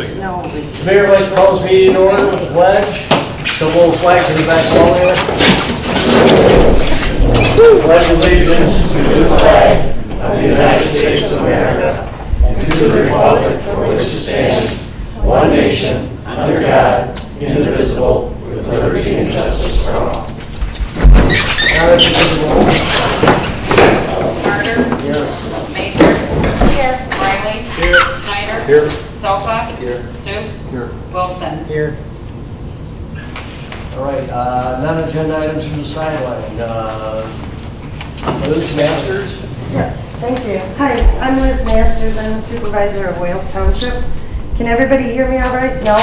signal. No. The mayor would like to call this meeting in order with a pledge. The little flags in the back wall there. Pledge allegiance to the flag of the United States of America and to the republic for which it stands, one nation, under God, indivisible, with liberty and justice for all. Now that's the roll. Carter. Here. Mason. Here. Riley. Here. Schneider. Here. Sofa. Here. Stoops. Here. Wilson. Here. All right, non-agenda items from the sideline. Liz Masters? Yes, thank you. Hi, I'm Liz Masters. I'm the supervisor of Wales Township. Can everybody hear me all right? No?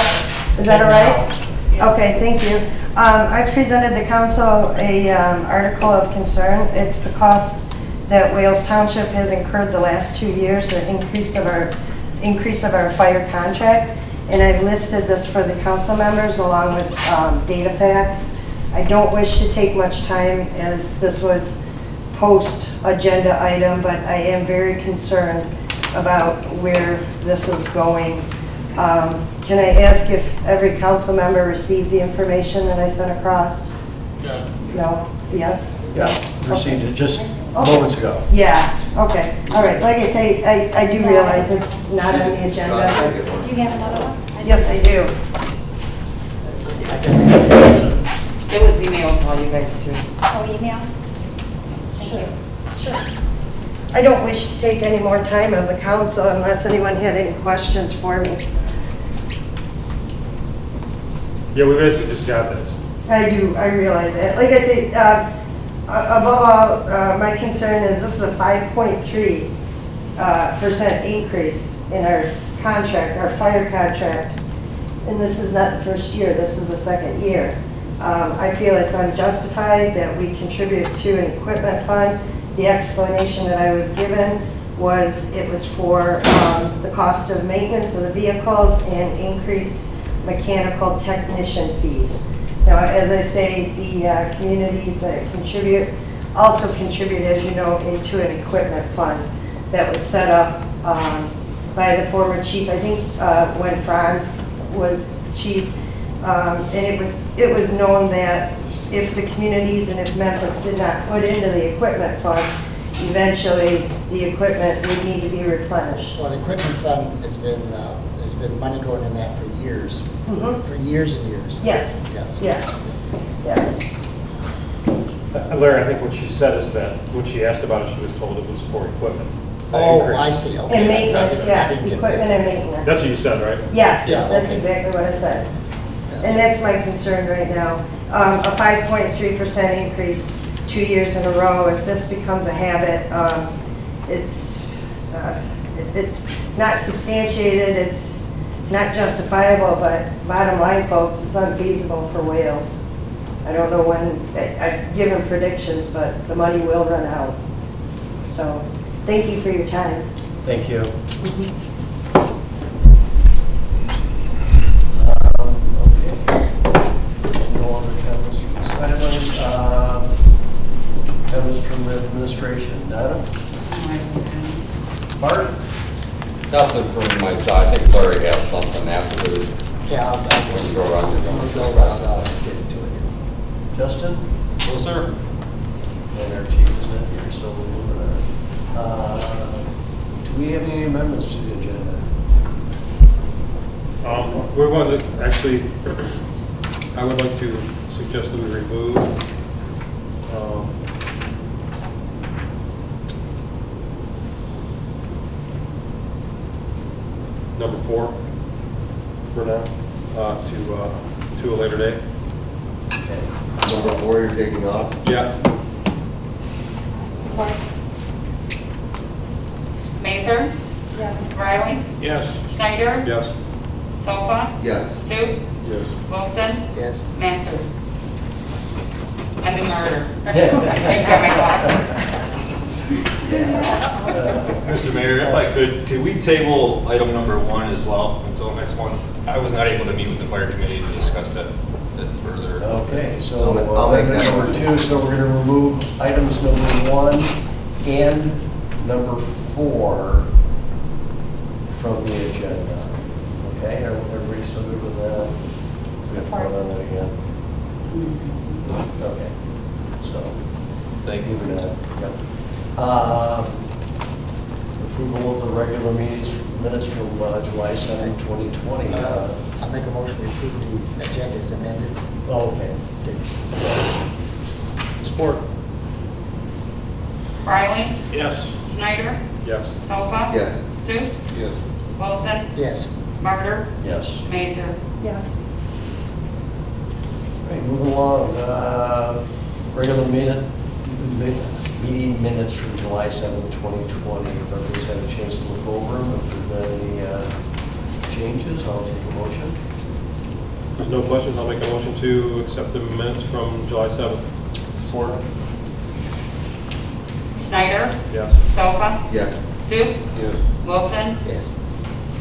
Is that all right? Okay, thank you. I've presented the council a article of concern. It's the cost that Wales Township has incurred the last 2 years, the increase of our fire contract. And I've listed this for the council members along with data facts. I don't wish to take much time as this was post-agenda item, but I am very concerned about where this is going. Can I ask if every council member received the information that I sent across? Yeah. No? Yes? Yes, received it just moments ago. Yes, okay, all right. Like I say, I do realize it's not on the agenda. Do you have another one? Yes, I do. It was emailed to all you guys too. Oh, email? Thank you. Sure. I don't wish to take any more time of the council unless anyone had any questions for me. Yeah, we basically just got this. I do, I realize that. Like I say, above all, my concern is this is a 5.3% increase in our contract, our fire contract. And this is not the first year, this is the second year. I feel it's unjustified that we contribute to an equipment fund. The explanation that I was given was it was for the cost of maintenance of the vehicles and increased mechanical technician fees. Now, as I say, the communities that contribute also contribute, as you know, into an equipment fund that was set up by the former chief, I think when Franz was chief. And it was known that if the communities and if Memphis did not put into the equipment fund, eventually the equipment would need to be replenished. Well, the equipment fund has been money going in that for years, Mhm. for years and years. Yes, Yes. yes. Larry, I think what she said is that, what she asked about it, she was told it was for equipment. Oh, Increase. I see, okay. And maintenance, I yeah, didn't get equipment that. and maintenance. That's what you said, right? Yes, Yeah, that's okay. exactly what I said. Yeah. And that's my concern right now. A 5.3% increase 2 years in a row. If this becomes a habit, it's not substantiated, it's not justifiable, but bottom line, folks, it's unfeasible for Wales. I don't know when, I've given predictions, but the money will run out. So, thank you for your time. Thank you. Okay. No other comments from the sideline. Comments from the administration. Donna? Bart? Nothing from my side. I think Larry has something after Yeah, when you go around, you're going to I'll discuss go around, that. get into it. Justin? Well, sir. And our chief is not here, so we're moving on. Do we have any amendments to the agenda? We're going to, actually, I would like to suggest that we remove number 4 for now, to a later date. Okay. Number 4 you're taking off? Yeah. Support? Mather. Yes. Riley. Yes. Schneider. Yes. Sofa. Yes. Stoops. Yes. Wilson. Yes. Masters. I mean murder. I got my glasses. Mr. Mayor, if I could we table item number 1 as well until the next one? I was not able to meet with the fire committee to discuss that further. Okay, so I'll make that number motion. 2, so we're going to remove items number 1 and number 4 from the agenda. Okay, everybody still good with that? We have to Support. vote on that again. Okay, so. Thank you. Moving on, yep. Approval of the regular minutes from July 7, 2020. I'll make a motion to approve the agenda as amended. Okay. Support. Riley, Yes. Schneider, Yes. Sofa. Yes. Stoops, Yes. Wilson, Yes. Martyr, Yes. Mazer. Yes. Right, moving along, regular meeting minutes from July 7, 2020. If everybody's had a chance to look over them, if there's been any changes, I'll take a motion. There's no questions, I'll make a motion to accept the minutes from July 7th. Support. Schneider, Yes. Sofa, Yes. Stoops, Yes. Wilson, Yes.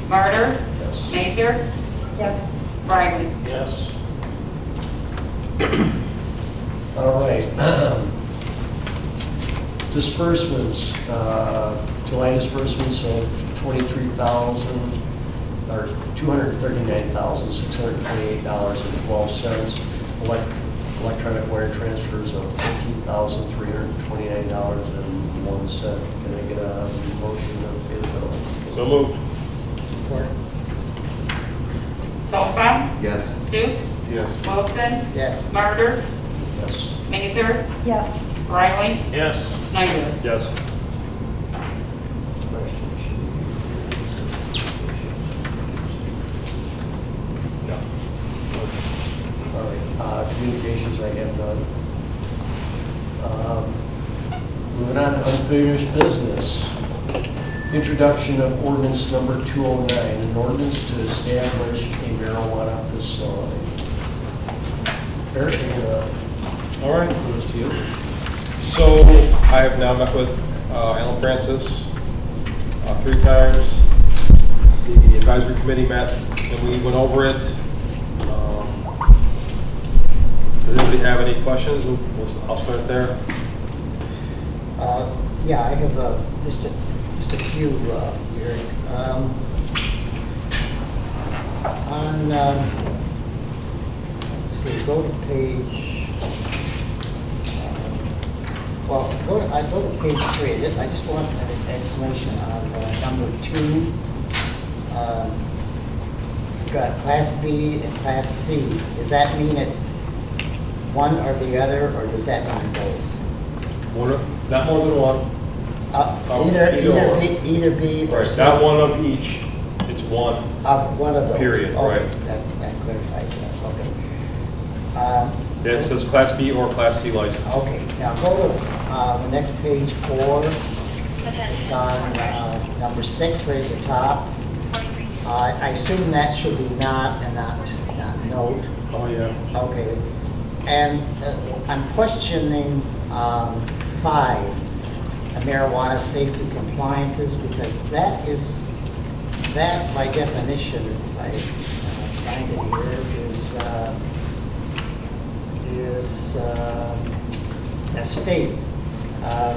Martyr, Yes. Mazer, Yes. Riley. Yes. All right. Disbursements, July disbursements of $23,000, or $239,628.12. Electronic wire transfers of $15,329.01. Can I get a motion to pay the bill? So moved. Support. Sofa, Yes. Stoops, Yes. Wilson, Yes. Martyr, Yes. Mazer, Yes. Riley, Yes. Schneider. Yes. No. All right, communications, I have none. Moving on to unfinished business. Introduction of ordinance number 209, an ordinance to establish a marijuana facility. Eric, you're gonna All right. do this to you. So I have now met with Alan Francis 3 times. The advisory committee met and we went over it. Does anybody have any questions? I'll start there. Yeah, I have just a few here. Let's see, go to page, I go to page 3. I just want an explanation on number 2. You've got Class B and Class C. Does that mean it's one or the other, or does that mean both? Not more than one. Either B or Right, C. not one of each. It's one. Of one of those. Period, Okay, right. That clarifies that, okay. It says Class B or Class C license. Okay, now go to the next page 4. It's on number 6, right at the top. I assume that should be not and not note. Oh, yeah. Okay. And I'm questioning 5, marijuana safety compliances, because that by definition, if I find it here, is a state.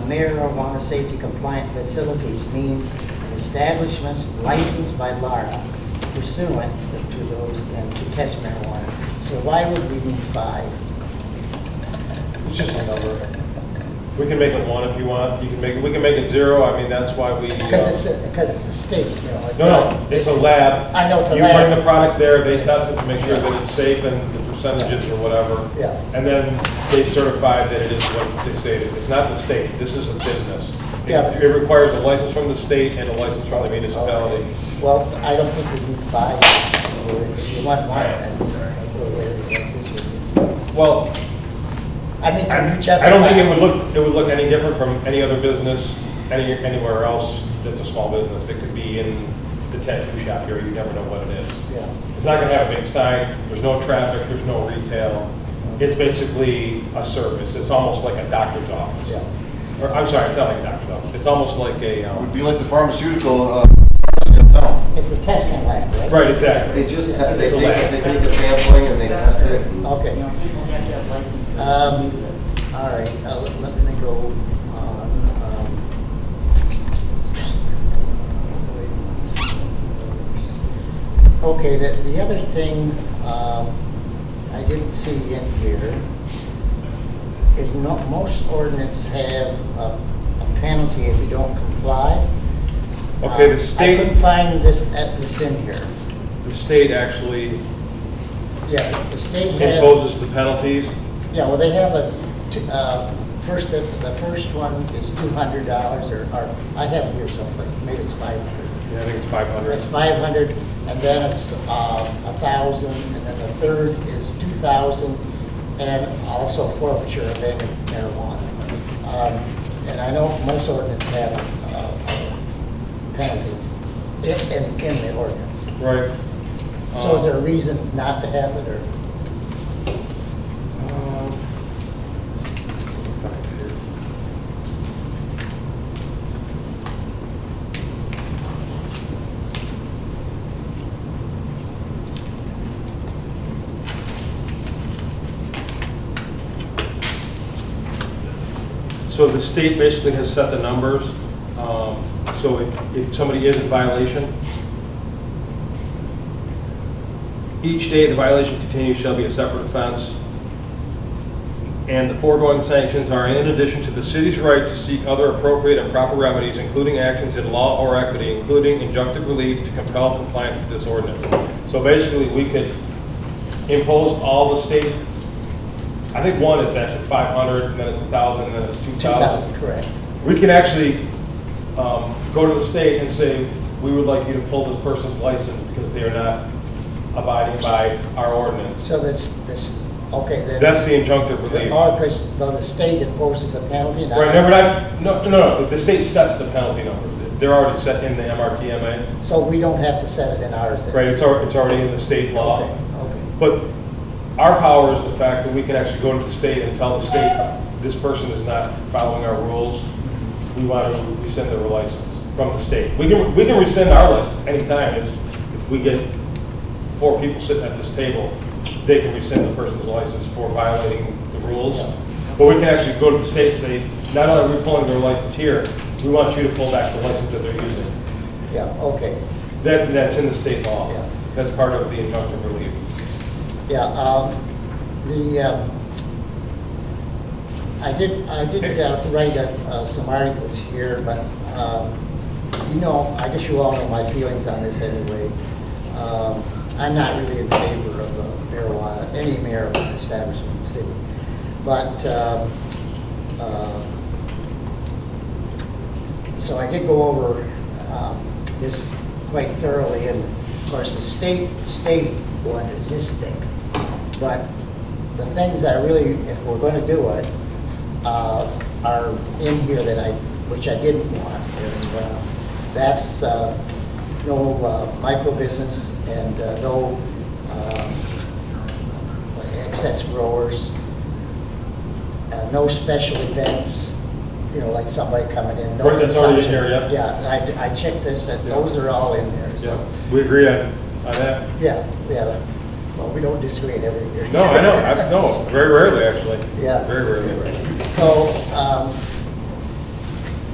Marijuana safety compliant facilities means establishments licensed by LARA pursuant to those and to test marijuana. So why would we need 5? It's just a number. We can make it 1 if you want. We can make it 0. I mean, that's why we. Because it's a state, you know. No, it's a lab. I know it's a You lab. bring the product there, they test it to make sure that it's safe and the percentages or whatever. Yeah. And then they certify that it is what they say it is. It's not the state. This is a business. Yeah. It requires a license from the state and a license from the municipality. Okay. Well, I don't think we need 5. If you want 1, then we'll like this with you. Well, I mean, can you justify? I don't think it would look any different from any other business, anywhere else that's a small business. It could be in the tattoo shop here, you never know what it is. Yeah. It's not gonna have a big sign, there's no traffic, there's no retail. It's basically a service, it's almost like a doctor's office. Yeah. Or, I'm sorry, it's not like a doctor's office, it's almost like a, It would be like the pharmaceutical in town. It's a testing lab, right? right, exactly. They just test, they It's a take lab. the sampling and they test it. and- Okay. All right, let me go on. Okay. Okay, the other thing I didn't see in here is most ordinance have a penalty if you don't comply. Okay, the I state, couldn't find this in here. the state actually Yeah, the state has. imposes the penalties. Yeah, well, they have the first one is $200, or I have it here someplace, maybe it's 500. Yeah, I think it's 500. It's 500, and then it's 1,000, and then the third is 2,000, and also forfeiture of any marijuana. And I know most ordinance have a penalty in the ordinance. Right. So is there a reason not to have it, or? So the state basically has set the numbers. So if somebody is in violation, each day the violation continues shall be a separate offense. And the foregoing sanctions are in addition to the city's right to seek other appropriate and proper remedies, including actions in law or equity, including injunctive relief to compel compliance with this ordinance. So basically, we could impose all the state, I think one is actually 500, and then it's 1,000, and then it's 2,000. Correct. We can actually go to the state and say, we would like you to pull this person's license because they are not abiding by our ordinance. So this, okay, then. That's the injunctive relief. Or because the state imposes the penalty? not- Right, no, the state sets the penalty number. They're already set in the MRTMA. So we don't have to set it in our thing? Right, it's already in the state law. Okay. But our power is the fact that we can actually go to the state and tell the state, this person is not following our rules. We want to rescind their license from the state. We can rescind our license anytime. If we get 4 people sitting at this table, they can rescind the person's license for violating the rules. But we can actually go to the state and say, not only are we pulling their license here, we want you to pull back the license that they're using. Yeah, okay. That's in the state law. Yeah. That's part of the injunctive relief. Yeah, I did write some articles here, but, I guess you all know my feelings on this anyway. I'm not really in favor of any marijuana establishment in the city. But, so I did go over this quite thoroughly, and of course the state one is this thick. But the things that really, if we're going to do it, are in here which I didn't want. And that's no micro business and no excess growers, no special events, like somebody coming in. No Right, that's already in consumption. here, yeah. Yeah, I checked this, and those are all in there. So. Yeah, we agree on that. Yeah. Well, we don't disagree on everything here. No, I know. No, very rarely, actually. Yeah. Very rarely. So,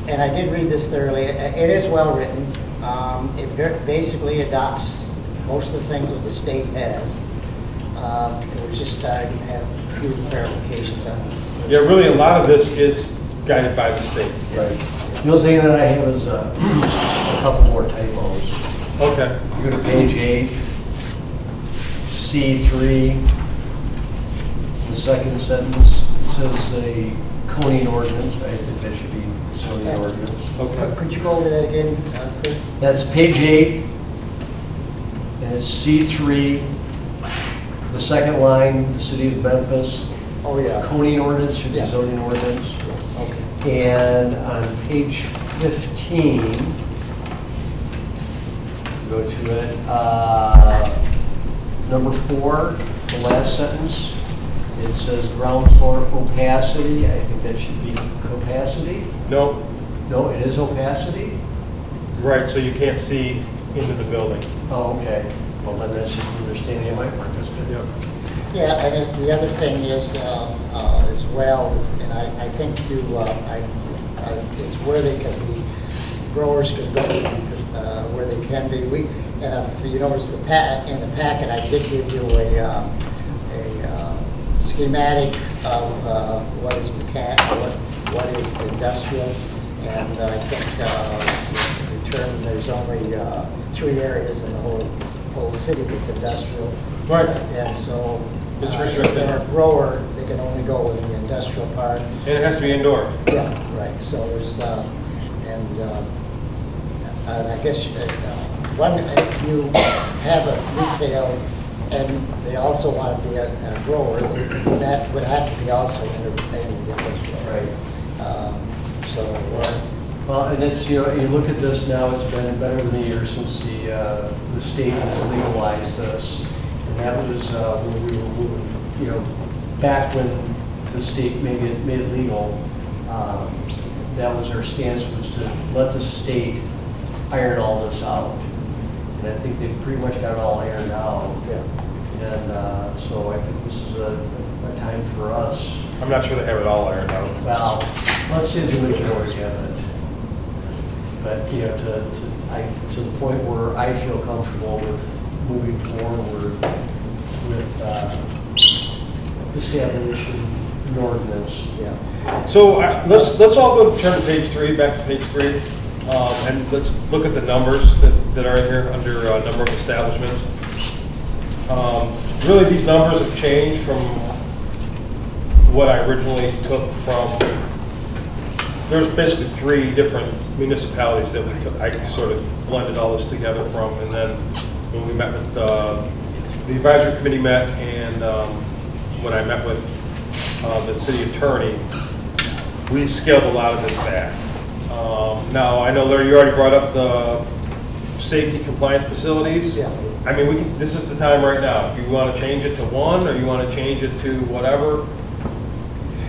and I did read this thoroughly. It is well written. It basically adopts most of the things that the state has. We're just starting to have a few clarifications on it. Yeah, really, a lot of this is guided by the state. Right. The only thing that I have is a couple more typos. Okay. You go to page 8, C3, the second sentence, it says a coning ordinance. I think that should be zoning ordinance. Okay. Could you go over that again, Chris? That's page 8, and it's C3, the second line, the city of Memphis. Oh, yeah. Coning ordinance should be Yeah. zoning ordinance. Okay. And on page 15, go to it, number 4, the last sentence, it says ground floor opacity. I think that should be capacity. No, No, it is opacity? right, so you can't see into the building. Oh, okay. Well, then that's just an understanding of my part. That's good. Yep. Yeah, and then the other thing is, as well, and I think is where they can be growers can go where they can be. And if you notice in the packet, I did give you a schematic of what is mechanical, what is industrial, and I think in turn there's only 3 areas in the whole city that's industrial. Right. And so It's if restricted. they're a grower, they can only go in the industrial part. And it has to be indoor. Yeah, right, so there's, and I guess if you have a retail and they also want to be a grower, that would have to be also in the industrial. Right. So, Well, and it's, you look at this now, it's been better than a year since the state has legalized this. And that was when we were moving, back when the state made it legal, that was our stance, was to let the state iron all this out. And I think they've pretty much got it all ironed out. yeah. And so I think this is a time for us. I'm not sure they have it all ironed out. Well, let's say the majority of it. But, to the point where I feel comfortable with moving forward with establishing an ordinance. Yeah. So let's all go turn to page 3, back to page 3, and let's look at the numbers that are in here under number of establishments. Really, these numbers have changed from what I originally took from. There's basically 3 different municipalities that we took. I sort of blended all this together from, and then when we met with the advisory committee met, and when I met with the city attorney, we scaled a lot of this back. Now, I know, Larry, you already brought up the safety compliance facilities. Yeah. I mean, this is the time right now. If you want to change it to 1 or you want to change it to whatever,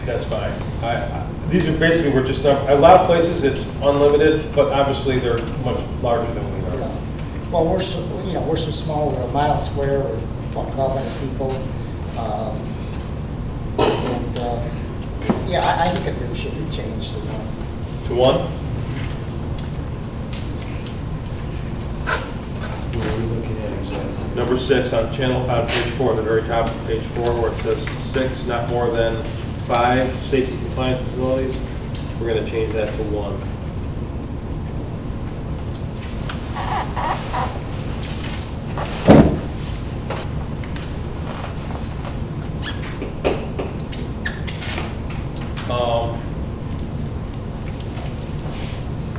that's fine. These are basically, we're just, a lot of places it's unlimited, but obviously they're much larger than we are. Yeah. Well, we're so small, we're a mile square, we're 1,200 people. I think it should be changed to 1. To 1? What are we looking at exactly? Number 6 on page 4, the very top of page 4, where it says 6, not more than 5 safety compliance facilities. We're going to change that to 1.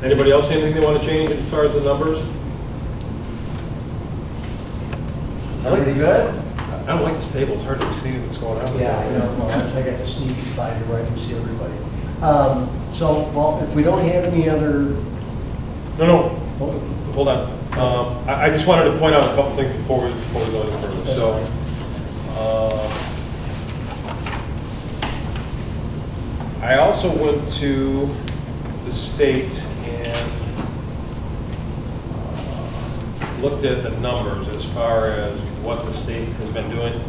Anybody else see anything they want to change as far as the numbers? Pretty good? I don't like this table. It's hard to see what's going on. Yeah, I know. Well, that's, I got the sneaky spot here where I can see everybody. Well, if we don't have any other... No. Hold on. I just wanted to point out a couple things before we go any further. That's So, I also went to the state and looked at the numbers as far as what the state has been doing.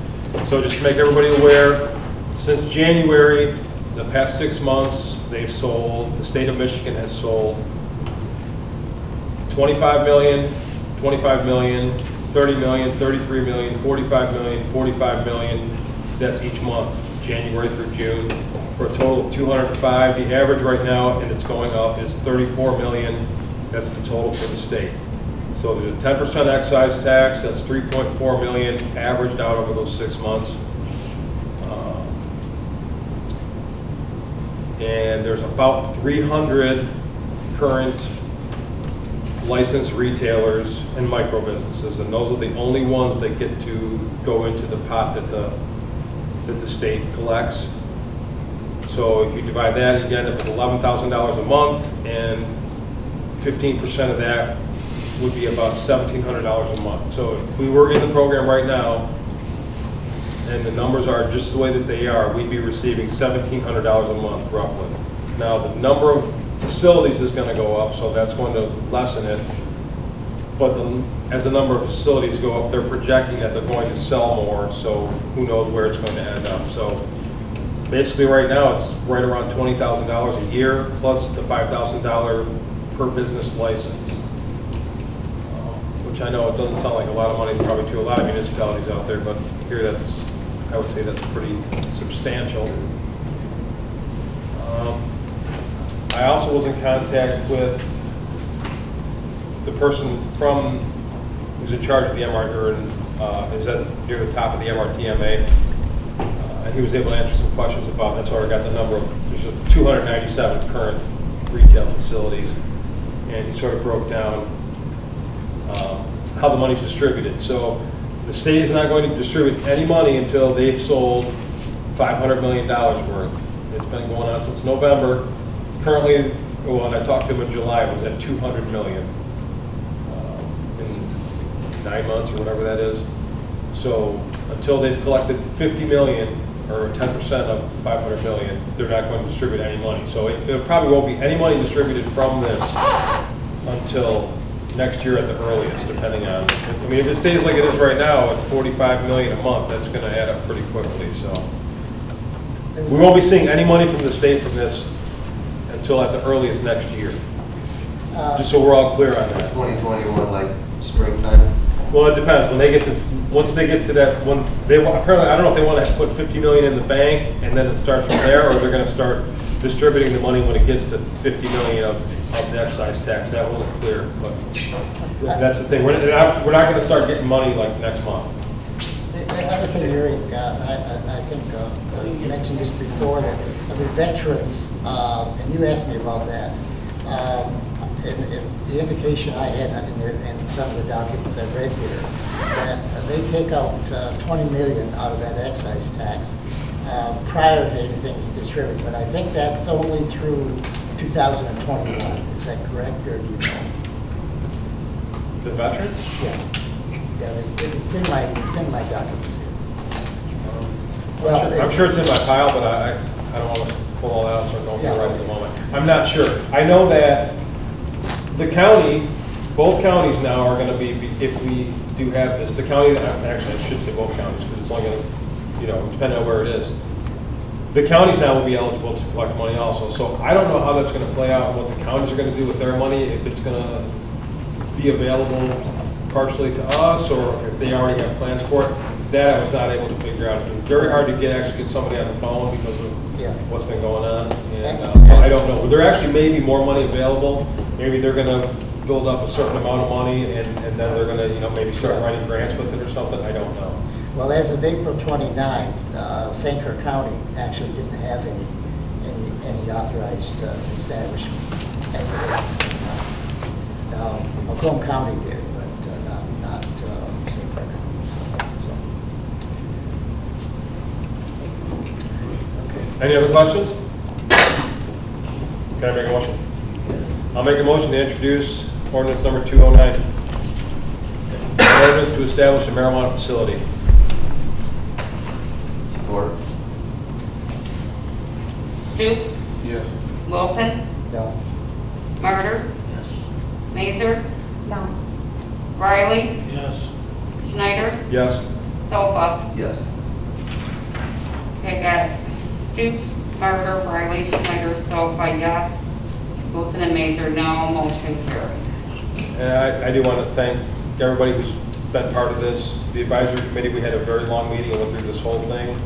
So just to make everybody aware, since January, the past 6 months, the state of Michigan has sold 25 million, 25 million, 30 million, 33 million, 45 million, 45 million. That's each month, January through June, for a total of 205. The average right now, and it's going up, is 34 million. That's the total for the state. So there's a 10% excise tax, that's 3.4 million averaged out over those 6 months. And there's about 300 current licensed retailers and micro businesses, and those are the only ones that get to go into the pot that the state collects. So if you divide that, you end up with $11,000 a month, and 15% of that would be about $1,700 a month. So if we were in the program right now, and the numbers are just the way that they are, we'd be receiving $1,700 a month roughly. Now the number of facilities is going to go up, so that's going to lessen it. But as the number of facilities go up, they're projecting that they're going to sell more, so who knows where it's going to end up. So basically right now, it's right around $20,000 a year, plus the $5,000 per business license. Which I know it doesn't sound like a lot of money probably to a lot of municipalities out there, but here that's, I would say that's pretty substantial. I also was in contact with the person who's in charge of the MR, is at near the top of the MRTMA. And he was able to answer some questions about, that's where I got the number of, there's 297 current retail facilities. And he sort of broke down how the money's distributed. So the state is not going to distribute any money until they've sold $500 million worth. It's been going on since November. Currently, when I talked to him in July, it was at $200 million in 9 months or whatever that is. So until they've collected $50 million or 10% of the $500 million, they're not going to distribute any money. So there probably won't be any money distributed from this until next year at the earliest, depending on, I mean, if it stays like it is right now, it's $45 million a month, that's gonna add up pretty quickly, so. We won't be seeing any money from the state from this until at the earliest next year. Just so we're all clear on that. 2021, like springtime. Well, it depends, when they get to, once they get to that, when they, apparently, I don't know if they wanna put 50 million in the bank and then it starts from there, or they're gonna start distributing the money when it gets to 50 million of the excise tax. That wasn't clear, but that's the thing. We're not going to start getting money like next month. The other thing, Eric, I think you mentioned this before, that the veterans, and you asked me about that, and the indication I had in some of the documents I read here, that they take out 20 million out of that excise tax prior to anything is distributed, but I think that's only through 2021. Is that correct, or do you know? The veterans? Yeah. Yeah, it's in my documents here. Well, I'm sure it's in my pile, but I don't want to pull all that out, so I don't get right at the moment. I'm not sure. I know that the county, both counties now are going to be, if we do have this, the county, actually I should say both counties, because it's only going to, depending on where it is. The counties now will be eligible to collect money also. So I don't know how that's going to play out and what the counties are going to do with their money, if it's going to be available partially to us or if they already have plans for it. That I was not able to figure out. It's very hard to actually get somebody on the phone because of what's been going on. And I don't know. There actually may be more money available. Maybe they're going to build up a certain amount of money and then they're going to maybe start writing grants with it or something. I don't know. Well, as of April 29th, St. Clair County actually didn't have any authorized establishments as of April 29th. Now, Macomb County did, but not St. Clair County. Okay. Any other questions? Can I make a motion? I'll make a motion to introduce ordinance number 209. Ordinance to establish a marijuana facility. Support. Stoops? Yes. Wilson? No. Martyr? Yes. Mazer? No. Riley? Yes. Schneider? Yes. Sofa? Yes. Okay, got Stoops, Martyr, Riley, Schneider, Sofa, yes. Wilson and Mazer, no. Motion carried. And I do want to thank everybody who's been part of this. The advisory committee, we had a very long meeting and went through this whole thing,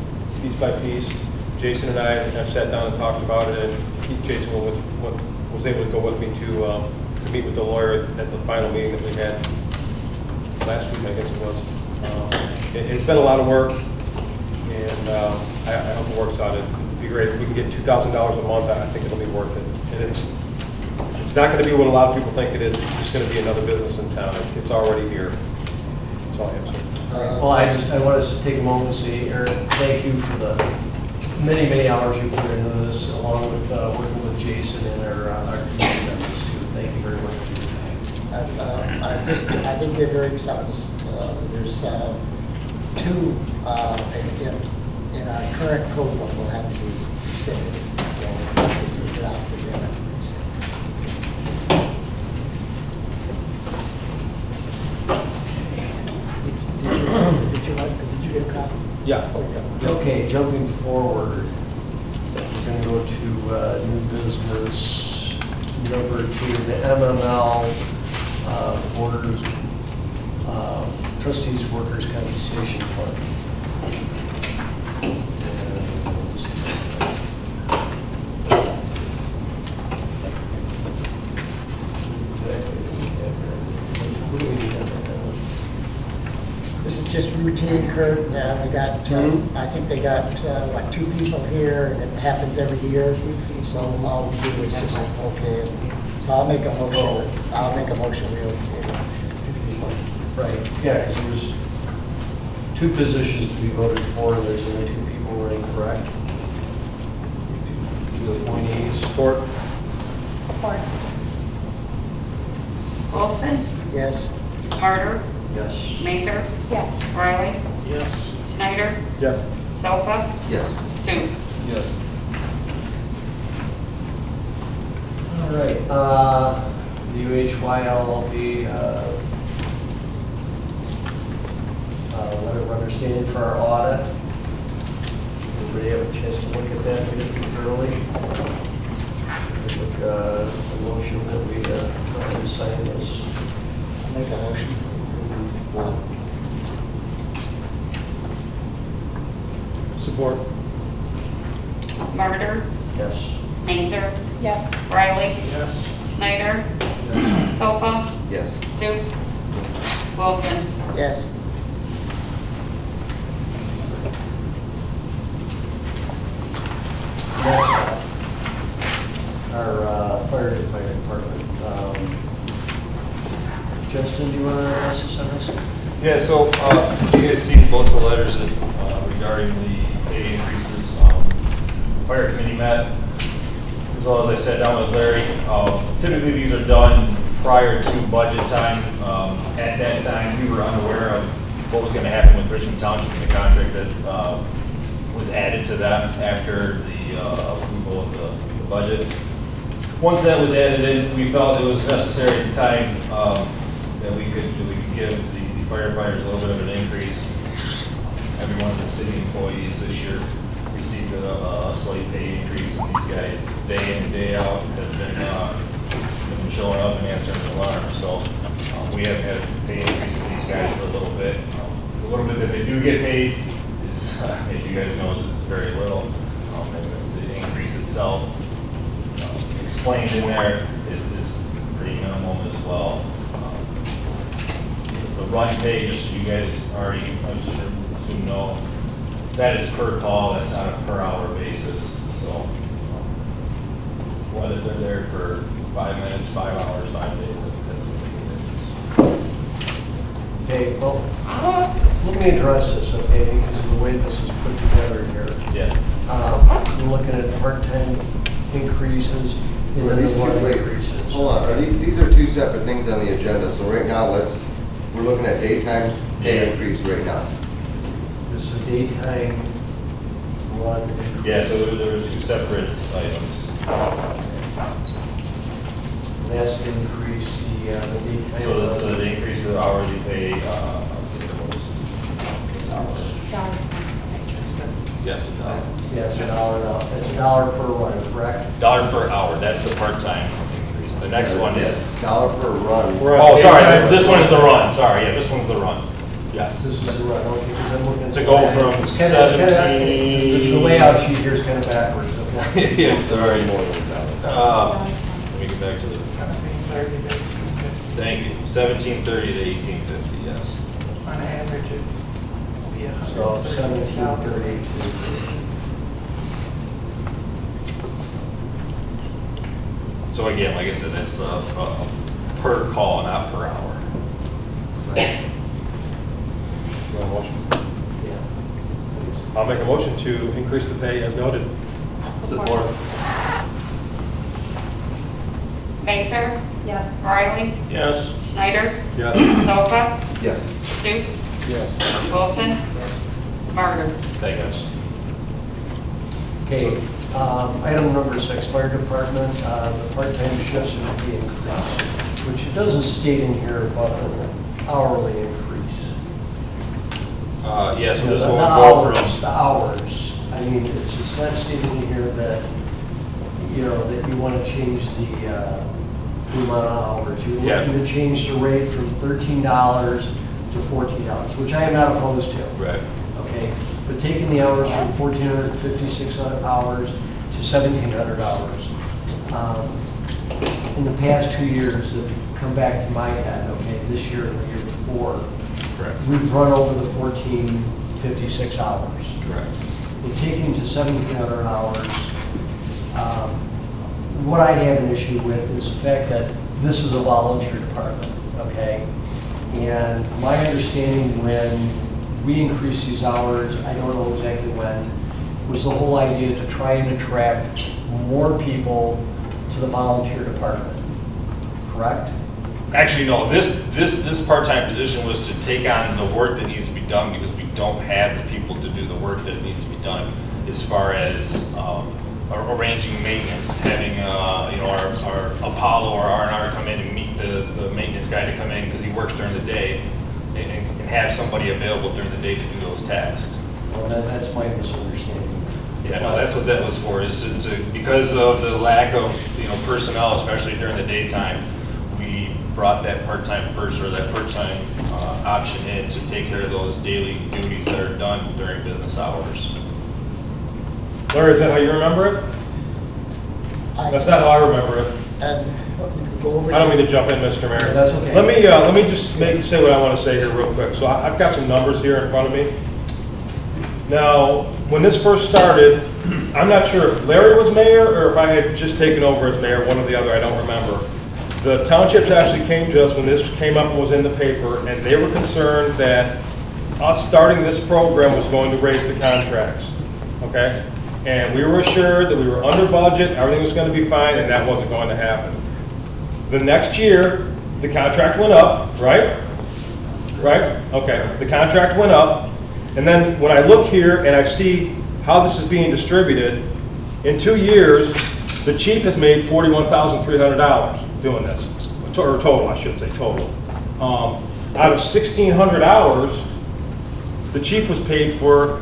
piece by piece. Jason and I have sat down and talked about it, and Jason was able to go with me to meet with the lawyer at the final meeting that we had last week, I guess it was. It's been a lot of work, and I hope it works out. It'd be great if we can get $2,000 a month. I think it'll be worth it. And it's not going to be what a lot of people think it is. It's just going to be another business in town. It's already here. That's all I have to say. Well, I want us to take a moment and say, Eric, thank you for the many, many hours you put into this, along with working with Jason and our community members too. Thank you very much for your time. I think they're very exciting. There's two in our current code book will have to be rescinded. So this is a draft that they have to be rescinded. Did you get a copy? Yeah. Oh, yeah. Okay, jumping forward, we're going to go to new business number 2, the MML Board Trustees Workers' Compensation Fund. What do we need on that? This is just routine, Kurt. They got, I think they got, like 2 people here, and it happens every year. So all we do is just, okay. So I'll make a motion. I'll make a motion real quick. Right, yeah, because there was 2 positions to be voted for, and there's only 2 people running, correct? 2 appointees. Support? Support. Wilson, Yes. Carter, Yes. Mazer, Yes. Riley, Yes. Schneider, Yes. Sofa, Yes. Stoops. Yes. All right, UHYLLP, letter of understanding for our audit. Everybody have a chance to look at that and get through thoroughly? I think a motion that we go ahead and sign this. I'll make a motion. Support? Martyr, Yes. Mazer, Yes. Riley, Yes. Schneider, Sofa, Yes. Stoops, Wilson. Yes. Next up, our fire department. Justin, do you want to assist on this? Yeah, so you guys see both the letters that, regarding the pay increases. Fire committee met, as well as I sat down with Larry. Typically, these are done prior to budget time. At that time, we were unaware of what was going to happen with Richmond Township and the contract that was added to them after the approval of the budget. Once that was added in, we felt it was necessary at the time that we could give the firefighters a little bit of an increase. Every one of the city employees this year received a slight pay increase, and these guys, day in and day out, have been showing up and answering the alarm. So we have had pay increase for these guys for a little bit. The little bit that they do get paid is, as you guys know, is very little. And the increase itself, explained in there, is pretty minimal as well. The run pay, just so you guys already, I'm sure, assume know, that is per call, that's on a per hour basis. So whether they're there for 5 minutes, 5 hours, 5 days, that's what it is. Okay, well, let me address this, okay, because of the way this is put together here. Yeah. We're looking at part-time increases and Are then these the two, line wait, increases. hold on, these are 2 separate things on the agenda, so right now, we're looking at daytime pay Yeah. increase right now. This is a daytime one. Yeah, so there were 2 separate items. That's to increase the daytime. So the increase of the hourly pay, yes, Yeah, it's $1 now. It's $1 per run, correct? $1 per hour, that's the part-time increase. The next one is, Dollar per run. oh, sorry, this one is the run, sorry, yeah, this one's the run. Yes. This is the run, okay, because I'm looking. To go from It's kinda- 17 The layout sheet here is kind of backwards, okay? Yeah, sorry. Let me get back to this. Thank you. 1730 to 1850, yes. On average, it'd be So 1730 to. So again, like I said, that's per call, not per hour. You want a motion? Yeah. I'll make a motion to increase the pay as noted. Support. Mazer, Yes. Riley, Yes. Schneider, Yes. Sofa, Yes. Stoops, Yes. Wilson, Martyr. Thank you. Okay, item number 6, fire department, the part-time shifts would be increased, which it doesn't state in here about an hourly increase. Yeah, so this The will go hours, from, the hours. I mean, it's not stated in here that, you know, that you want to change the amount of hours. You're Yeah. looking to change the rate from $13 to $14, which I am not opposed to. Right. Okay, but taking the hours from 1,456 hours to 1,700 hours. In the past 2 years, that come back to my head, okay, this year and the year before, Correct. we've run over the 1,456 hours. Correct. And taking to 1,700 hours, what I have an issue with is the fact that this is a volunteer department, okay? And my understanding when we increased these hours, I don't know exactly when, was the whole idea to try and attract more people to the volunteer department, correct? Actually, no, this part-time position was to take on the work that needs to be done because we don't have the people to do the work that needs to be done as far as arranging maintenance, having, you know, our Apollo or R&R come in and meet the maintenance guy to come in because he works during the day and have somebody available during the day to do those tasks. Well, that's my misunderstanding. Yeah, no, that's what that was for, is to because of the lack of, you know, personnel, especially during the daytime, we brought that part-time person or that part-time option in to take care of those daily duties that are done during business hours. Larry, is that how you remember it? That's not how I remember it. Go over I don't mean to jump in, Mr. Mayor. That's okay. Let me just say what I want to say here real quick. So I've got some numbers here in front of me. Now, when this first started, I'm not sure if Larry was mayor or if I had just taken over as mayor, one or the other, I don't remember. The townships actually came to us when this came up and was in the paper, and they were concerned that us starting this program was going to raise the contracts, okay? And we were assured that we were under budget, everything was going to be fine, and that wasn't going to happen. The next year, the contract went up, right? Right? Okay, the contract went up, and then when I look here and I see how this is being distributed, in 2 years, the chief has made $41,300 doing this, or total, I should say, total. Out of 1,600 hours, the chief was paid for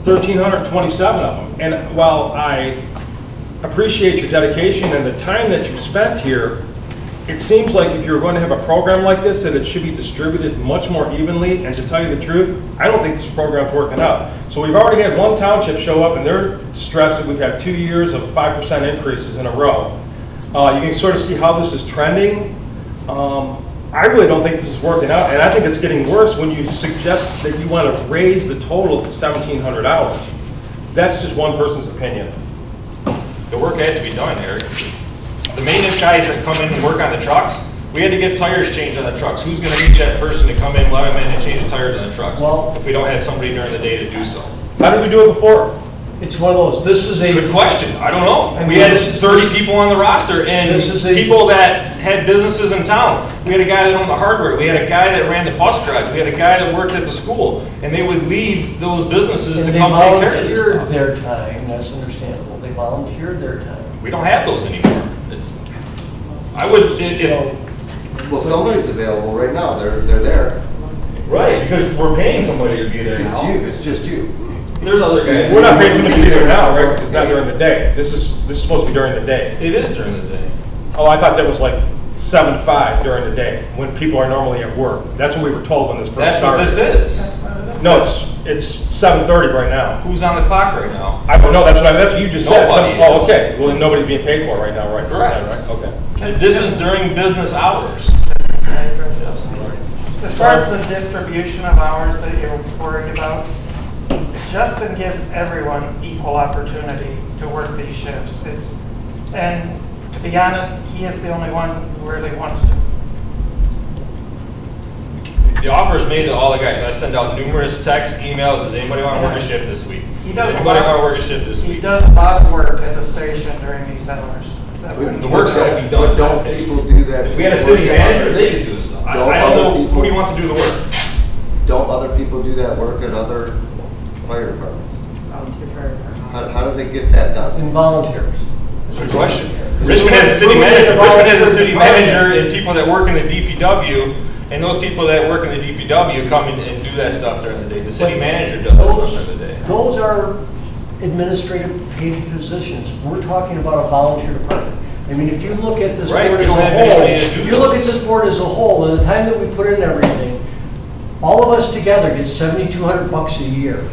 1,327 of them. And while I appreciate your dedication and the time that you spent here, it seems like if you're going to have a program like this, that it should be distributed much more evenly. And to tell you the truth, I don't think this program's working out. So we've already had one township show up, and they're stressed that we've had 2 years of 5% increases in a row. You can sort of see how this is trending. I really don't think this is working out, and I think it's getting worse when you suggest that you want to raise the total to 1,700 hours. That's just one person's opinion. The work has to be done, Eric. The maintenance guys that come in and work on the trucks, we had to get tires changed on the trucks. Who's going to reach that person to come in, let them in and change the tires on the trucks? Well, if we don't have somebody during the day to do so. How did we do it before? It's one of those, this is a... Good question. I don't know. I mean, We had this is- 30 people on the roster and This is a- people that had businesses in town. We had a guy that owned the hardware. We had a guy that ran the bus garage. We had a guy that worked at the school. And they would leave those businesses And to they come take care of this volunteered stuff. their time, that's understandable. They volunteered their time. We don't have those anymore. I would, if, Well, somebody's available right now, they're there. right, because we're paying somebody to be there It's now. you, it's just you. There's other guys. We're not paying somebody to be there now, right? Because it's not during the day. This is supposed to be during the day. It is during the day. Oh, I thought that was like 7 to 5 during the day, when people are normally at work. That's what we were told when this first That's what started. this is. No, it's 7:30 right now. Who's on the clock right now? I don't know, that's what you just said. Nobody Oh, is. okay. Well, then nobody's being paid for it right now, right? Correct. Right, okay. This is during business hours. As far as the distribution of hours that you're worried about, Justin gives everyone equal opportunity to work these shifts. And to be honest, he is the only one who really wants to. The offer is made to all the guys. I send out numerous texts, emails. Does anybody want to work a shift this week? He Does does a anybody lot- want to work a shift this He week? does a lot of work at the station during these hours. That wouldn't- The work's got to be done. But don't people do that? If we had a same city work? manager, they could do stuff. I Don't don't other know, people- who do you want to do the work? Don't other people do that work at other fire departments? How do they get that done? And volunteers. Good question. Richmond has a city manager, and people that work in the DPW, and those people that work in the DPW come in and do that stuff during the day. The city manager does that stuff during the day. Those are administrative paid positions. We're talking about a volunteer department. I mean, if you look at this Right, board we as don't have a anybody to whole, do if you look at those. this board as a whole, and the time that we put in everything, all of us together get $7,200 a year.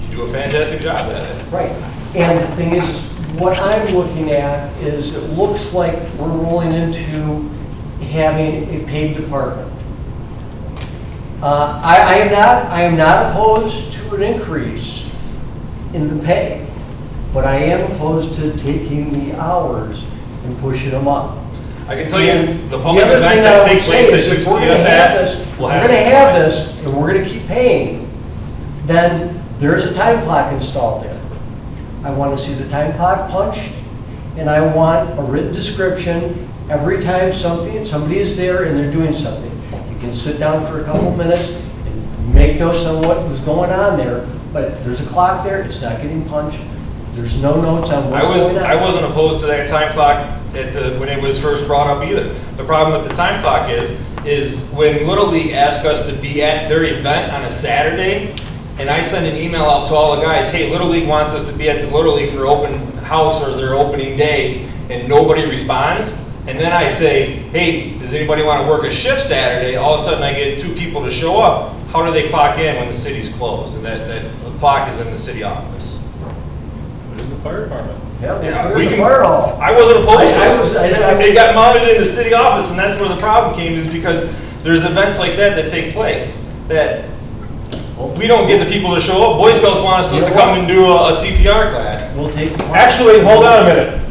You do a fantastic job at it. Right. And the thing is, what I'm looking at is it looks like we're rolling into having a paid department. I am not opposed to an increase in the pay, but I am opposed to taking the hours and pushing them up. I can tell you, And the public other events thing that I take would say place is that you if we're see gonna us have at, this, we'll we're have gonna it. have this, and we're gonna keep paying, then there's a time clock installed there. I want to see the time clock punched, and I want a written description every time somebody is there and they're doing something. You can sit down for a couple minutes and make notes on what was going on there, but there's a clock there, it's not getting punched, there's no notes on what's going on. I wasn't opposed to that time clock when it was first brought up either. The problem with the time clock is when Little League asked us to be at their event on a Saturday, and I send an email out to all the guys, hey, Little League wants us to be at the Little League for open house or their opening day, and nobody responds. And then I say, hey, does anybody want to work a shift Saturday? All of a sudden I get 2 people to show up. How do they clock in when the city's closed? And that clock is in the city office. Put it in the fire department. Yeah, we we can- can fire hall. I wasn't opposed to I it. It got mounted in the city office, and that's where the problem came, is because there's events like that take place that we don't get the people to show up. Boy Scouts want us to come and do a CPR class. We'll take. Actually, hold on a minute.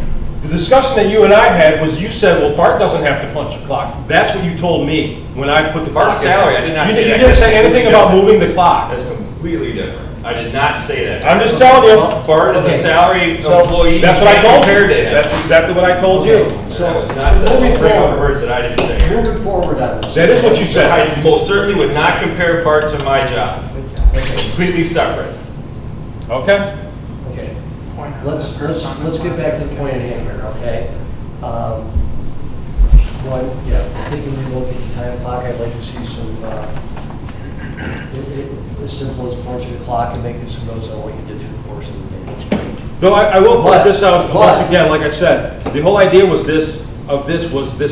The discussion that you and I had was you said, well, Bart doesn't have to punch a clock. That's what you told me when I put the clock in. Bart's salary, I did not You say that. didn't say anything about moving the clock. That's completely different. I did not say that. I'm just telling you. Bart is a Okay. salary So, employee. That's what I told you. Compared to him. That's exactly what I told you. So, That was not said. moving Don't bring up forward, words that I didn't say. moving forward on this. That is what you said. I most certainly would not compare Bart to my job. Okay. Completely separate. Okay? Okay. Point out Let's get back to the point at hand here, okay? One, yeah, I think when we look at the time clock, I'd like to see some, as simple as punching the clock and making some notes on what you did through the course of the day. That's great. Though I will point But- this out but- once again, like I said, the whole idea was this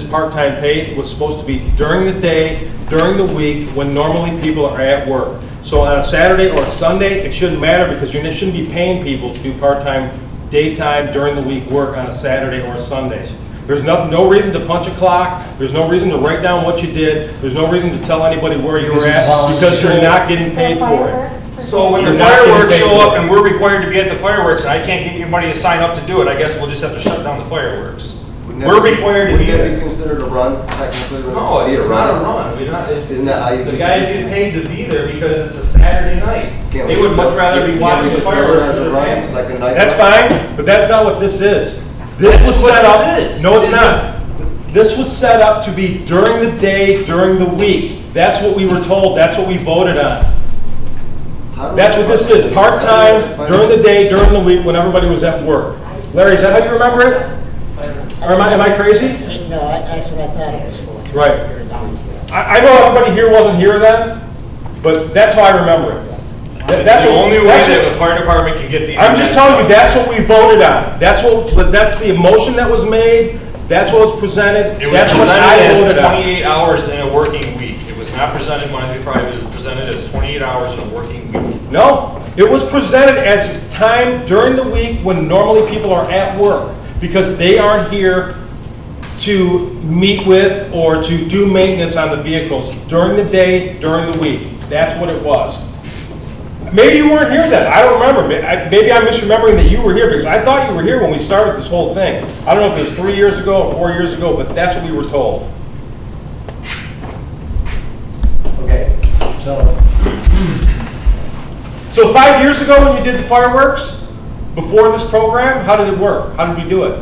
part-time pay was supposed to be during the day, during the week, when normally people are at work. So on a Saturday or a Sunday, it shouldn't matter because you shouldn't be paying people to do part-time, daytime, during the week work on a Saturday or a Sunday. There's no reason to punch a clock, there's no reason to write down what you did, there's no reason to tell anybody where you were at, because you're not getting So paid for it. fireworks for So when the You're not getting fireworks paid show for up it. and we're required to be at the fireworks and I can't get anybody to sign up to do it, I guess we'll just have to shut down the fireworks. Wouldn't We're that be- required to be Wouldn't that there. be considered a run, technically? Wouldn't No, it be it's not a run. We're not, Isn't that how you? the guys get paid to be there because it's a Saturday night. Can't They we would much just- rather be can't watching we the just bill it fireworks as with a their run, family. like a night That's run? fine, but that's not what this is. This was what set up, this is. no, it's not. This was set up to be during the day, during the week. That's what we were told, that's what we voted on. How do we- That's what this is, part-time, during the day, during the week, when everybody was at work. Larry, is that how you remember it? Or am I crazy? No, that's what I thought it was for. Right. You're a volunteer. I know everybody here wasn't here then, but that's how I remember it. That's the only way that's that what- the fire department can get these. I'm just events telling you, done. that's what we voted on. That's the motion that was made, that's what was presented, It was that's what I presented as voted on. 28 hours in a working week. It was not presented Monday through Friday, it was presented as 28 hours in a working week. No, it was presented as time during the week when normally people are at work, because they aren't here to meet with or to do maintenance on the vehicles during the day, during the week. That's what it was. Maybe you weren't here then, I don't remember. Maybe I'm misremembering that you were here, because I thought you were here when we started this whole thing. I don't know if it was 3 years ago or 4 years ago, but that's what we were told. Okay, So 5 years ago when you did the fireworks, before this program, how did it work? How did we do it?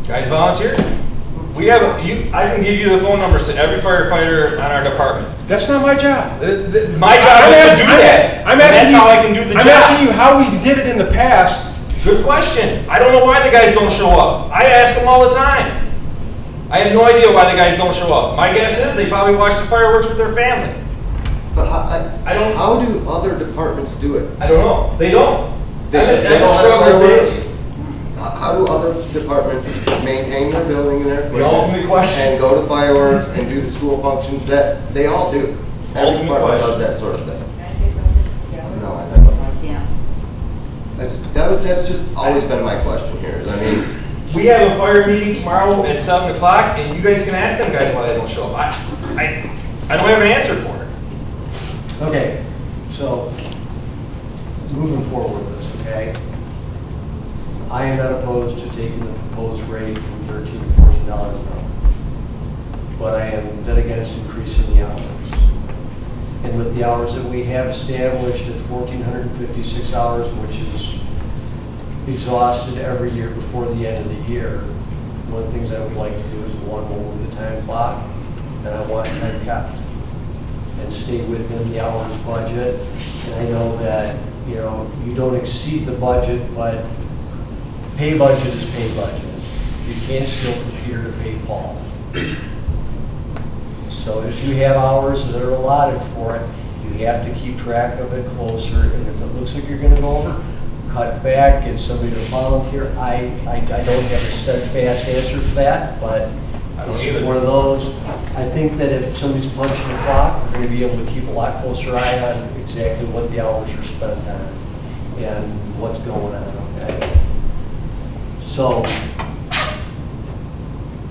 Guys volunteered. We have, I can give you the phone numbers to every firefighter on our department. That's not my job. My job is to do that. I'm And asking that's you, how I can do the I'm job. asking you how we did it in the past. Good question. I don't know why the guys don't show up. I ask them all the time. I have no idea why the guys don't show up. My guess is they probably watch the fireworks with their family. But I don't- how do other departments do it? I don't know. They don't. They don't have fireworks. How do other departments maintain their building and their equipment? ultimate question. And go to fireworks and do the school functions that they all do? Every Ultimate department does question. that sort of thing. Can I say something? Yeah. No, I don't. Yeah. That's just always been my question here, is, I mean, We have a fire meeting tomorrow at 7 o'clock, and you guys can ask them guys why they don't show up. I don't have an answer for it. Okay, so moving forward with this, okay? I am not opposed to taking the proposed rate from $13 to $14 an hour. But I am dead against increasing the hours. And with the hours that we have established at 1,456 hours, which is exhausted every year before the end of the year, one of the things I would like to do is, one, we'll move the time clock, and I want time kept and stay within the hours budget. And I know that, you know, you don't exceed the budget, but pay budget is pay budget. You can't steal from Peter to pay Paul. So if you have hours that are allotted for it, you have to keep track of it closer. And if it looks like you're going to go over, cut back, get somebody to volunteer. I don't have a steadfast answer for that, but it's one of those. I think that if somebody's punching the clock, we're going to be able to keep a lot closer eye on exactly what the hours are spent on and what's going on, okay? So,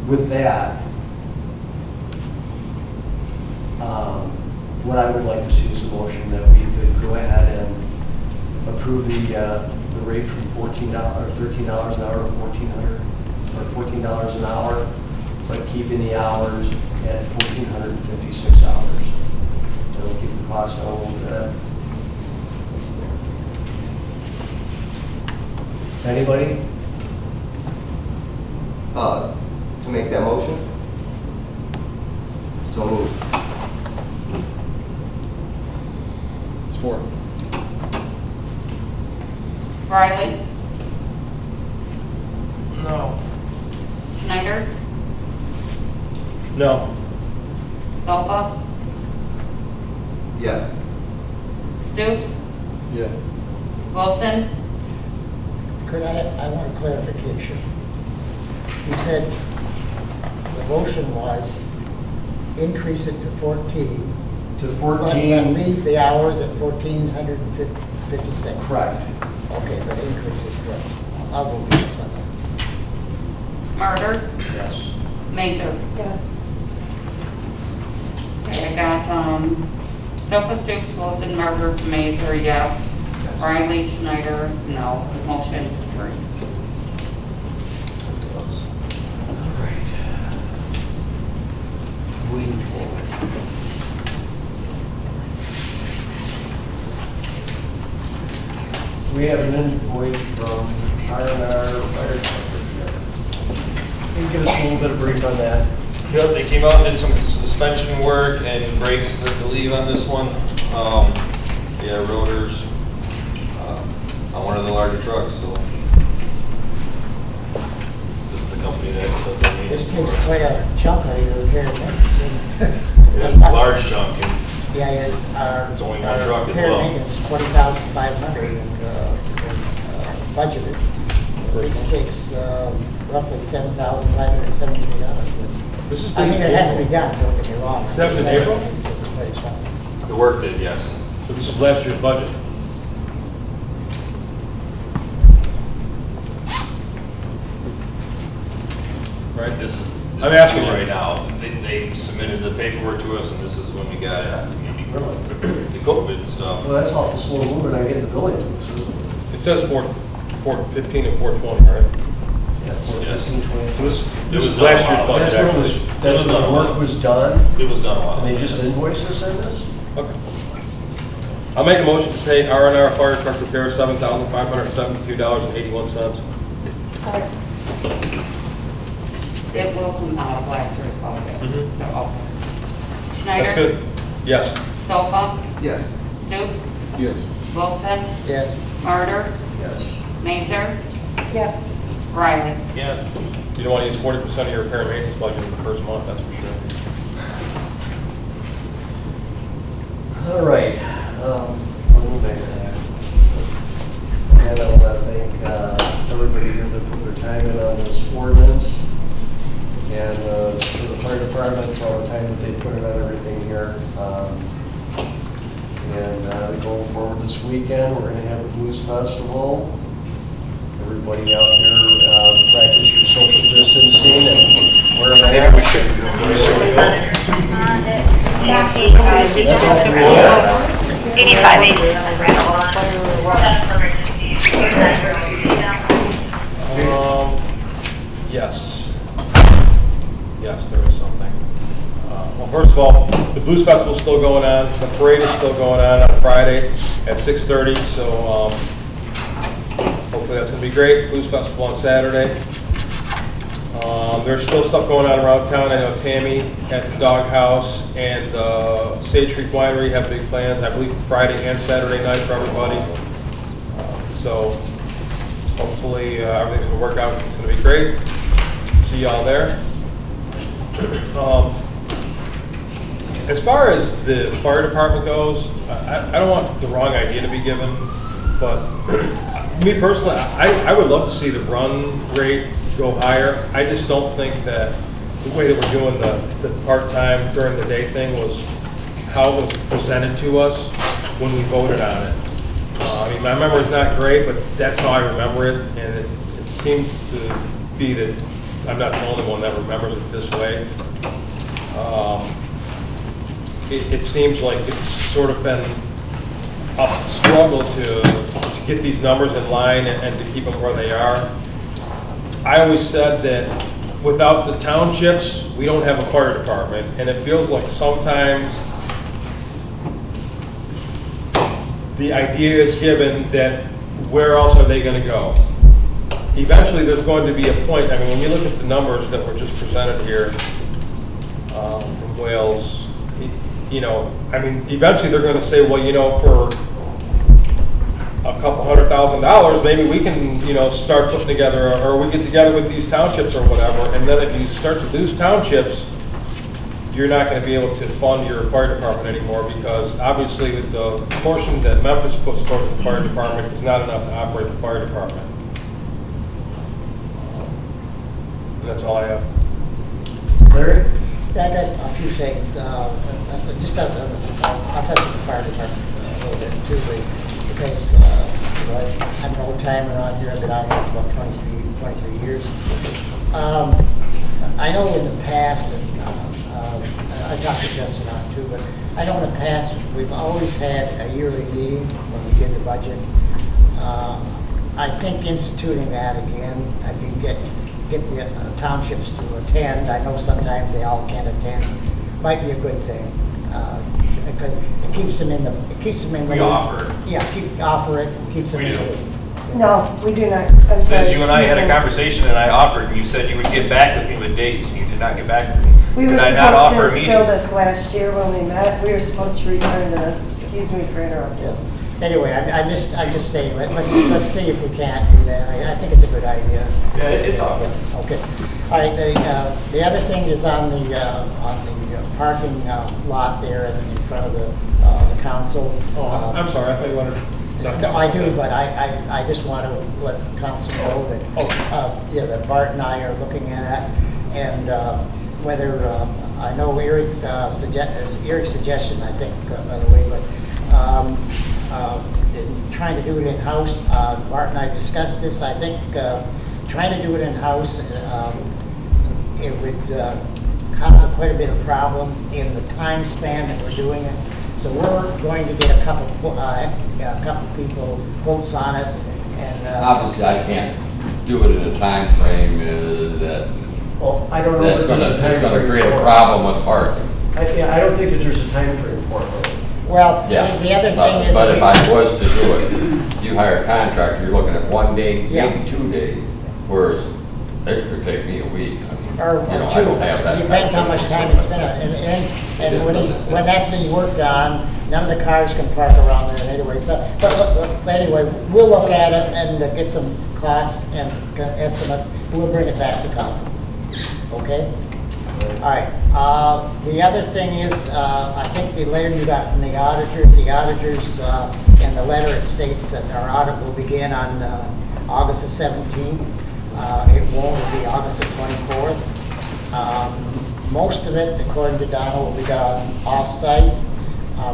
with that, what I would like to see is a motion that we could go ahead and approve the rate from $13 an hour to $1,400 or $14 an hour, but keeping the hours at 1,456 hours. It'll keep the cost down a little bit. Anybody? to make that motion? So moved. Support. Riley, No. Schneider, No. Sofa, Yes. Stoops, Yeah. Wilson, Kurt, I want a clarification. You said the motion was increase it to 14. To But 14. leave the hours at 1,456. Correct. Okay, but increase it, yeah. I'll go with the second. Murder, Yes. Mazer. Yes. Okay, I got, Sofa, Stoops, Wilson, Murder, Mazer, yes. Riley, Schneider, no. Motion carried. All right. Moving forward. We have an invoice from R&R Fire Department. Can you give us a little bit of brief on that? Yep, they came out and did some suspension work and brakes, I believe, on this one. Yeah, rotors on one of the larger trucks, so. This is the company that does the maintenance This takes for it. quite a chunk out of your repair and maintenance. It is a large chunk, and Yeah, yeah. It's only one truck as Repair well. and maintenance, 20,500 budgeted. This takes roughly $7,573. This is I mean, it has to be done, don't get me wrong. Is that in April? Quite a chunk. the work did, yes. So this is last year's budget. Right? This is, I'm asking you. right now. They submitted the paperwork to us, and this is when we got it. The COVID and stuff. Well, that's awful slow moving. I get the billing to us, isn't it? It says 415 and 420, right? Yeah, Yes. 14, 20. So this It was is done last a year's while. budget, That's when actually. that's when the work was done, It was done a while. and they just invoiced us in this? Okay. I'll make a motion to pay R&R fire truck repair $7,572.81. Support. It will come out of last year's budget. Mhm. So, okay. Schneider. That's good. Yes. Sofa, Yes. Stoops, Yes. Wilson, Yes. Murder, Yes. Mazer, Yes. Riley. Yeah. You don't want to use 40% of your repair and maintenance budget in the first month, that's for sure. All right. I'll move back to that. again, I want to thank everybody here that put their time in on this ordinance. And to the fire department, all the time that they put in on everything here. Going forward this weekend, we're going to have the Blues Festival. Everybody out there, practice your social distancing and wear a mask. Yes. Yes, there is something. Well, first of all, the Blues Festival is still going on. The parade is still going on Friday at 6:30. So hopefully that's going to be great. Blues Festival on Saturday. There's still stuff going on around town. I know Tammy at the Doghouse and Sage Creek Winery have big plans, I believe, for Friday and Saturday night for everybody. So hopefully everything's going to work out. It's going to be great. See y'all there. As far as the fire department goes, I don't want the wrong idea to be given, but me personally, I would love to see the run rate go higher. I just don't think that the way that we're doing the part-time during the day thing was how it was presented to us when we voted on it. I mean, my memory is not great, but that's how I remember it, and it seems to be that I'm not the only one that remembers it this way. It seems like it's sort of been a struggle to get these numbers in line and to keep them where they are. I always said that without the townships, we don't have a fire department, and it feels like sometimes the idea is given that where else are they going to go? Eventually, there's going to be a point. I mean, when you look at the numbers that were just presented here from Wales, you know, I mean, eventually they're going to say, well, you know, for a couple $100,000, maybe we can, you know, start putting together, or we get together with these townships or whatever. And then if you start to lose townships, you're not going to be able to fund your fire department anymore, because obviously the portion that Memphis puts towards the fire department is not enough to operate the fire department. And that's all I have. Larry? I got a few things. Just I'll touch on the fire department a little bit too, because I'm an old timer on here. I've been on here for about 23 years. I know in the past, and I talked to Justin on it too, but I know in the past we've always had a yearly meeting when we did the budget. I think instituting that again, if you can get the townships to attend. I know sometimes they all can't attend. Might be a good thing because it keeps them in the. We offer it. Yeah, offer it. Keeps them. We in do. the. No, we do not. I'm sorry. Says you and I had a Excuse me. conversation and I offered, and you said you would get back with me with dates, and you did not get back with me. We were Did I not supposed offer to a meeting? instill this last year when we met. We were supposed to return to this. Excuse me for interrupting. Yeah. Anyway, I'm just saying. Let's see if we can't do that. I think it's a good idea. Yeah, it's awesome. Okay. All right. The other thing is on the parking lot there in front of the council. Oh, I'm sorry. I thought you wanted to. No, I do, but I just want to let the council know that yeah, that Bart and I are looking at it, and whether I know Eric's suggestion, I think, by the way, but in trying to do it in-house, Bart and I discussed this. I think trying to do it in-house, it would cause quite a bit of problems in the time span that we're doing it. So we're going to get a couple people quotes on it, and Obviously, I can't do it in a time frame that Well, I don't know that's if there's a time going to frame create for a it. problem with parking. I don't think that there's a time frame for it. well, Yeah. the other thing is. But if I was to do it, you hire a contractor, you're looking at 1 day, Yeah. maybe 2 days, whereas it could take me a week. I mean, Or you know, I two, don't have that. depends how much time it's been on. And when that's been worked on, none of the cars can park around there anyway. So, but anyway, we'll look at it and get some costs and estimates. We'll bring it back to council. Okay? All right. The other thing is, I think the letter you got from the auditors In the letter, it states that our audit will begin on August the 17th. It won't, it'll be August the 24th. Most of it, according to Donna, will be done off-site.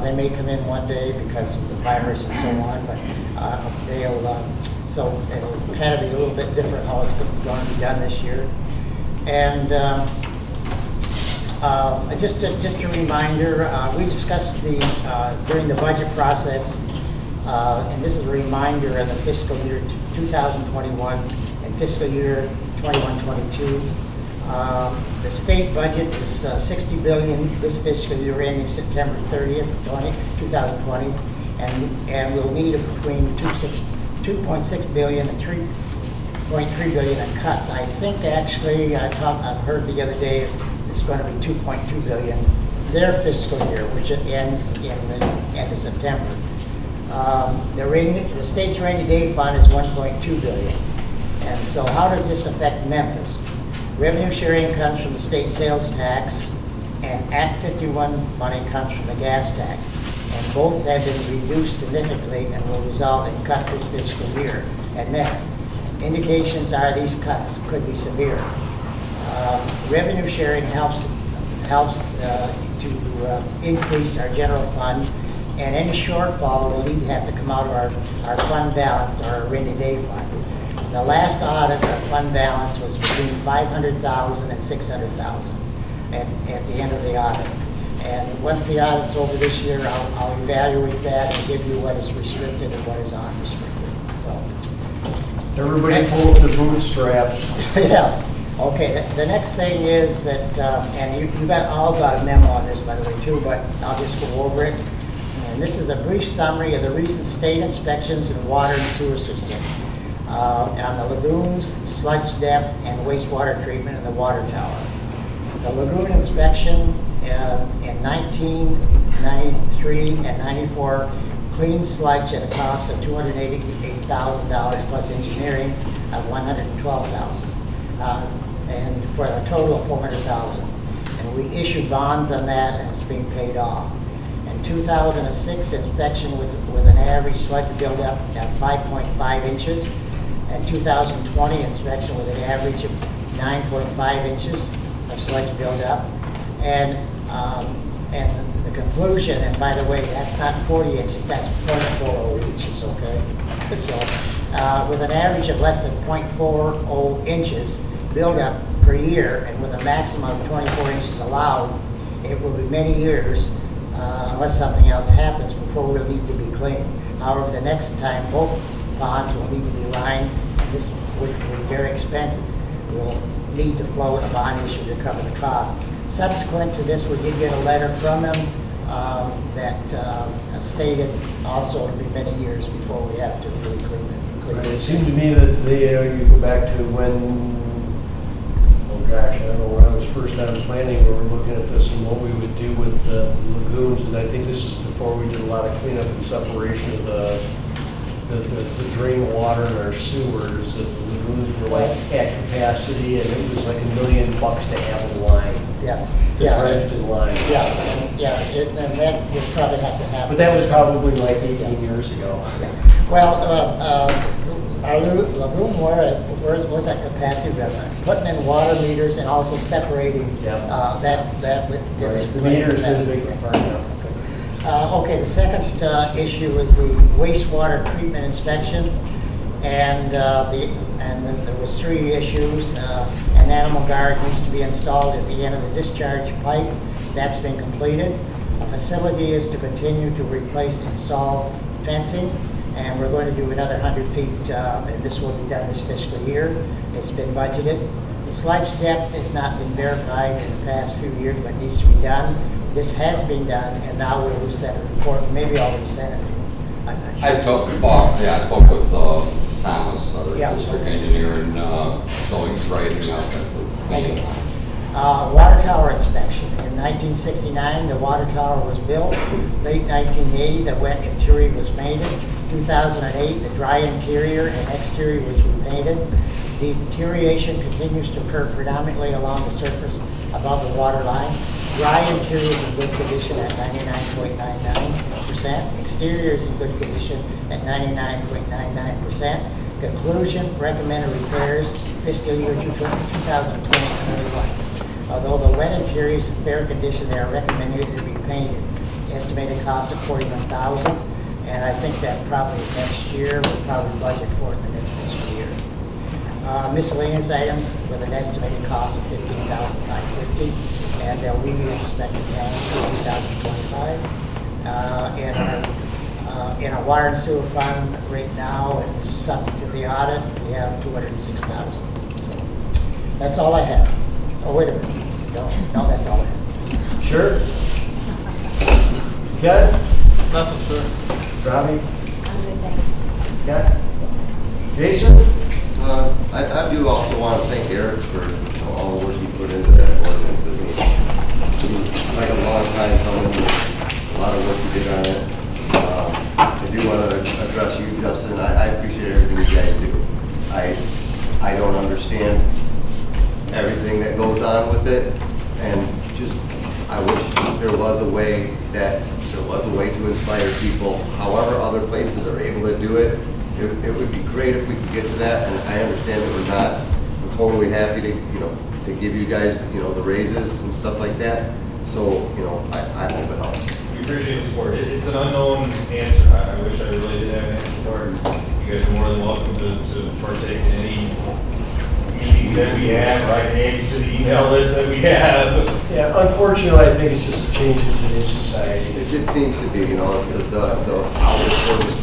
They may come in one day because of the virus and so on, but so it'll kind of be a little bit different how it's going to be done this year. And just a reminder, we discussed during the budget process, and this is a reminder of the fiscal year 2021 and fiscal year 21-22. The state budget is $60 billion this fiscal year ending September 30th, 2020, and we'll need between $2.6 billion and $3.3 billion in cuts. I think actually I've heard the other day it's going to be $2.2 billion their fiscal year, which ends in the end of September. The state's rainy day fund is $1.2 billion, and so how does this affect Memphis? Revenue sharing comes from the state sales tax, and Act 51 money comes from the gas tax. And both have been reduced significantly and will result in cuts this fiscal year and next. Indications are these cuts could be severe. Revenue sharing helps to increase our general fund, and any shortfall will need to have to come out of our fund balance or our rainy day fund. The last audit, our fund balance was between $500,000 and $600,000 at the end of the audit. And once the audit's over this year, I'll evaluate that and give you what is restricted and what is unrestricted. So, Everybody pull up the bootstraps. yeah. Okay. The next thing is that, and you all got a memo on this, by the way, too, but I'll just go over it. And this is a brief summary of the recent state inspections in water and sewer systems. On the lagoons, sludge depth, and wastewater treatment in the water tower. The lagoon inspection in 1993 and 94 cleaned sludge at a cost of $288,000 plus engineering of $112,000, and for a total of $400,000. And we issued bonds on that, and it's being paid off. In 2006 inspection with an average sludge buildup at 5.5 inches. And 2020 inspection with an average of 9.5 inches of sludge buildup. And the conclusion, and by the way, that's not 40 inches, that's 0.40 inches, okay? So with an average of less than 0.40 inches buildup per year, and with a maximum of 24 inches allowed, it will be many years, unless something else happens, before we'll need to be cleaned. However, the next time both ponds will need to be lined, this which will be very expensive. We'll need to float a bond issue to cover the cost. Subsequent to this, we did get a letter from them that stated also it'll be many years before we have to really clean it. Right. It seemed to me that you go back to when, oh gosh, I don't know, when I was first on planning, we were looking at this and what we would do with the lagoons, and I think this is before we did a lot of cleanup and separation of the drain water in our sewers. That the lagoons were like at capacity, and it was like $1 million to have a line. Yeah. Dredged in line. And that would probably have to happen. But that was probably like 18 years ago. Yeah. Well, our lagoon, where's that capacity? Putting in water meters and also separating that with the meters is a big part. Okay, the second issue is the wastewater treatment inspection, and then there was 3 issues. An animal guard needs to be installed at the end of the discharge pipe. That's been completed. A facility is to continue to replace and install fencing, and we're going to do another 100 feet, and this will be done this fiscal year. It's been budgeted. The sludge depth has not been verified in the past few years, but needs to be done. This has been done, and now we'll send a report. Maybe already sent it. I'm not sure. I spoke with Thomas, our district engineer, and so he's writing up that meeting. Water tower inspection. In 1969, the water tower was built. Late 1980, the wet interior was painted. 2008, the dry interior and exterior was repainted. Deterioration continues to occur predominantly along the surface above the water line. Dry interiors in good condition at 99.99%. Exteriors in good condition at 99.99%. Conclusion, recommended repairs, fiscal year 2020-21. Although the wet interiors in fair condition, they are recommended to be painted. Estimated cost of $41,000, and I think that probably next year, we'll probably budget for it the next fiscal year. Miscellaneous items with an estimated cost of $15,550, and we expect to pay in 2025. In our water and sewer fund right now, and this is subject to the audit, we have $206,000. So that's all I have. Oh, wait a minute. No, that's all I have. Sure. Ken? Nothing, sir. Robbie? I'm good, thanks. Ken? Jason? I do also want to thank Eric for all the work he put into that ordinance. It was like a long time coming, a lot of work you did on it. I do want to address you, Justin. I appreciate everything you guys do. I don't understand everything that goes on with it, and just I wish there was a way to inspire people. However, other places are able to do it. It would be great if we could get to that, and I understand that we're not. I'm totally happy to give you guys the raises and stuff like that. So I hope it helps. We appreciate the support. It's an unknown answer. I wish I really did have an answer for it. You guys are more than welcome to partake in any meetings that we have, or I can add you to the email list that we have. Yeah, unfortunately, I think it's just a change in today's society. It just seems to be, the hours service